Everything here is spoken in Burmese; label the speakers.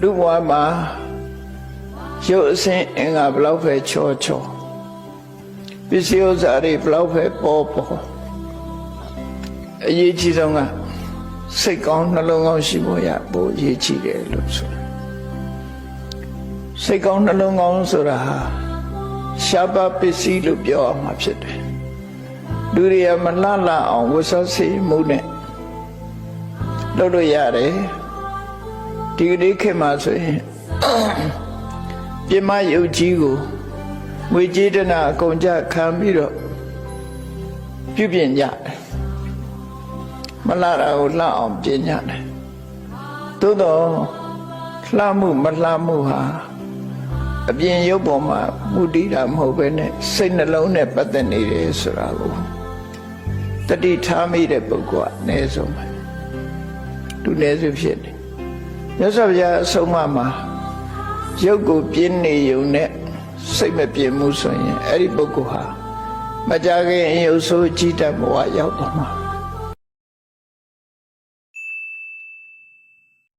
Speaker 1: လူဘဝမှာရုပ်အစဉ်အင်္ဂါဘလောက်ပဲချောချောပစ္စည်းဥစ္စာတွေဘလောက်ပဲပေါ်ပေါ်အရေးကြီးဆုံးကစိတ်ကောင်းနှလုံးကောင်းရှိဖို့ရပိုအရေးကြီးတယ်လို့ဆိုစိတ်ကောင်းနှလုံးကောင်းဆိုတာဟာရှားပါပစ္စည်းလို့ပြောရမှာဖြစ်တယ်လူတွေကမလှလှအောင်ဝတ်စားစေမှုနဲ့လုပ်လို့ရတယ်ဒီကနေ့ခေတ်မှာဆိုရင်ပြမယုတ်ကြီးကိုငွေကြေးတနာအကုန်ကြခံပြီးတော့ပြုပြင်ကြတယ်မလှတာကိုလှအောင်ပြင်ကြတယ်သို့တော့လှမှုမလှမှုဟာအပြင်ရုပ်ပေါ်မှာမူတည်တာမဟုတ်ဘဲနဲ့စိတ်နှလုံးနဲ့ပတ်သက်နေတယ်ဆိုတာကိုတတိထားမိတဲ့ပုဂ္ဂိုလ်ကအနည်းဆုံးပဲသူနည်းစုဖြစ်တယ်မြတ်စွာဘုရားအဆုံးအမမှာရုပ်ကိုပြင်းနေုံနဲ့စိတ်မပြင်းမှုဆိုရင်အဲ့ဒီပုဂ္ဂိုလ်ဟာမကြခင်ရုပ်ဆိုးကြည်တတ်ဘဝရောက်တော့မှာ